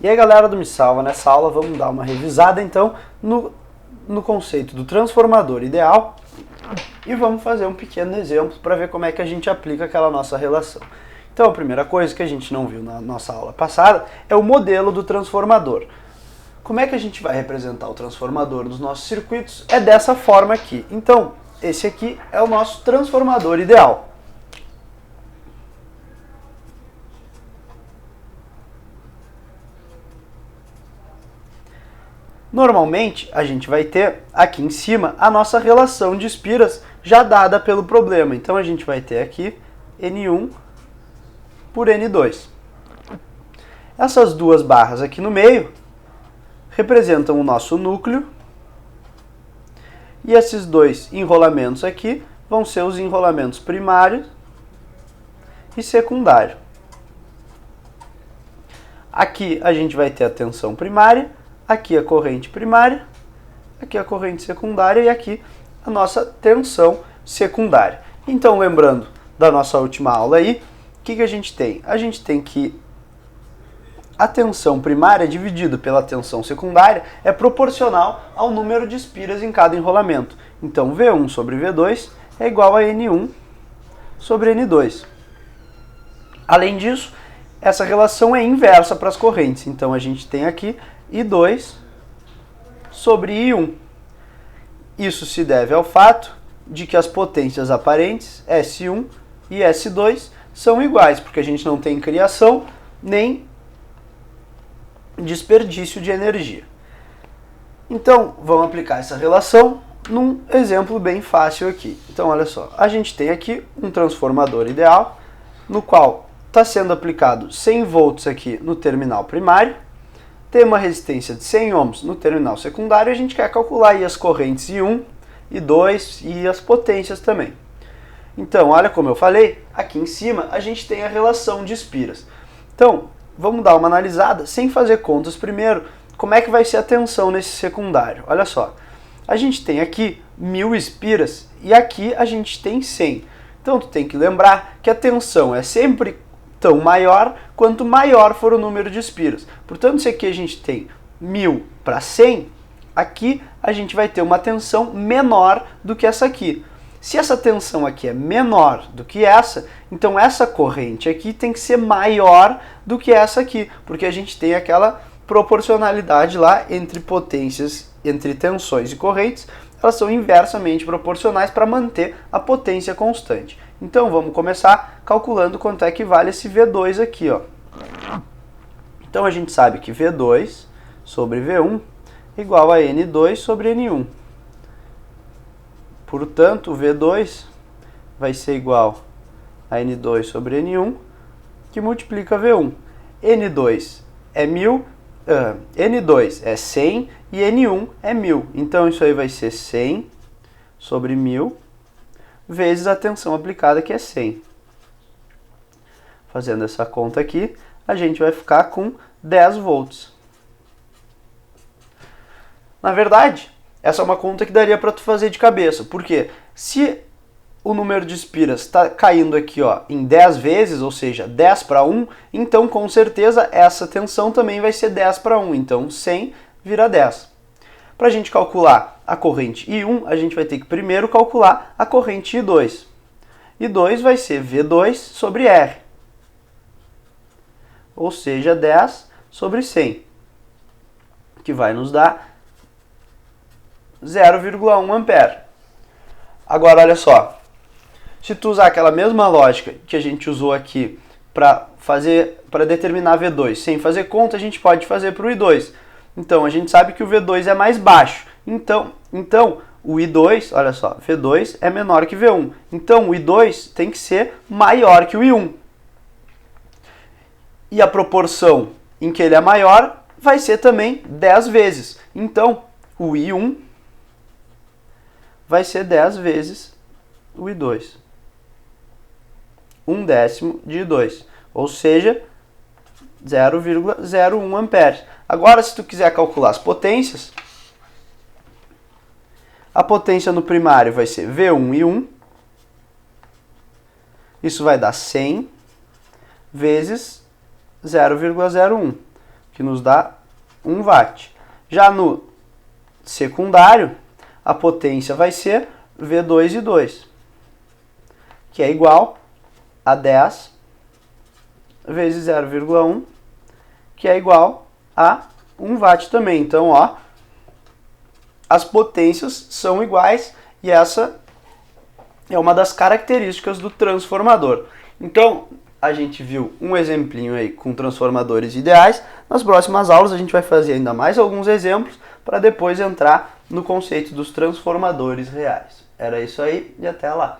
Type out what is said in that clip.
E aí galera do Me Salva, nessa aula vamos dar uma revisada então no conceito do transformador ideal e vamos fazer um pequeno exemplo para ver como é que a gente aplica aquela nossa relação. Então a primeira coisa que a gente não viu na nossa aula passada é o modelo do transformador. Como é que a gente vai representar o transformador nos nossos circuitos? É dessa forma aqui. Então esse aqui é o nosso transformador ideal. Normalmente, a gente vai ter aqui em cima a nossa relação de espiras já dada pelo problema. Então, a gente vai ter aqui N1 por N2. Essas duas barras aqui no meio representam o nosso núcleo. E esses dois enrolamentos aqui vão ser os enrolamentos primário e secundário. Aqui a gente vai ter a tensão primária. Aqui a corrente primária, aqui a corrente secundária e aqui a nossa tensão secundária. Então, lembrando da nossa última aula aí, o que a gente tem? A gente tem que a tensão primária dividida pela tensão secundária é proporcional ao número de espiras em cada enrolamento. Então, V1 sobre V2 é igual a N1 sobre N2. Além disso, essa relação é inversa para as correntes. Então, a gente tem aqui I2 sobre I1. Isso se deve ao fato de que as potências aparentes, S1 e S2, são iguais, porque a gente não tem criação nem desperdício de energia. Então, vamos aplicar essa relação num exemplo bem fácil aqui. Então, olha só, a gente tem aqui um transformador ideal, no qual está sendo aplicado 100 volts aqui no terminal primário, tem uma resistência de 100 ohms no terminal secundário e a gente quer calcular aí as correntes I1, I2 e as potências também. Então, olha como eu falei, aqui em cima a gente tem a relação de espiras. Então, vamos dar uma analisada sem fazer contas primeiro, como é que vai ser a tensão nesse secundário. Olha só, a gente tem aqui 1000 espiras e aqui a gente tem 100. Então, tu tem que lembrar que a tensão é sempre tão maior quanto maior for o número de espiras. Portanto, se aqui a gente tem 1000 para 100, aqui a gente vai ter uma tensão menor do que essa aqui. Se essa tensão aqui é menor do que essa, então essa corrente aqui tem que ser maior do que essa aqui, porque a gente tem aquela proporcionalidade lá entre potências, entre tensões e correntes, elas são inversamente proporcionais para manter a potência constante. Então vamos começar calculando quanto é que vale esse V2 aqui, ó. Então a gente sabe que V2 sobre V1 é igual a N2 sobre N1. Portanto, o V2 vai ser igual a N2 sobre N1, que multiplica V1. N2 é 1000, N2 é 100 e N1 é 1000. Então isso aí vai ser 100 sobre 1000 vezes a tensão aplicada, que é 100. Fazendo essa conta aqui, a gente vai ficar com 10 volts. Na verdade, essa é uma conta que daria para tu fazer de cabeça. Porque se o número de espiras está caindo aqui, ó, em 10 vezes, ou seja, 10 para 1, então com certeza essa tensão também vai ser 10 para 1. Então 100 vira 10. Para a gente calcular a corrente I1, a gente vai ter que primeiro calcular a corrente I2. I2 vai ser V2 sobre R, ou seja, 10 sobre 100, que vai nos dar 0,1 ampere. Agora, olha só, se tu usar aquela mesma lógica que a gente usou aqui para determinar V2 sem fazer conta, a gente pode fazer para o I2. Então, a gente sabe que o V2 é mais baixo. Então o I2, olha só, V2 é menor que V1. Então, o I2 tem que ser maior que o I1. E a proporção em que ele é maior vai ser também 10 vezes. Então, o I1 vai ser 10 vezes o I2. 1/10 de I2. Ou seja, 0,01 amperes. Agora, se tu quiser calcular as potências, a potência no primário vai ser V1 e 1. Isso vai dar 100 vezes 0,01, que nos dá 1 watt. Já no secundário, a potência vai ser V2 e 2, que é igual a 10 vezes 0,1, que é igual a 1 watt também. Então, ó, as potências são iguais e essa é uma das características do transformador. Então, a gente viu um exemplinho aí com transformadores ideais. Nas próximas aulas a gente vai fazer ainda mais alguns exemplos para depois entrar no conceito dos transformadores reais. Era isso aí e até lá!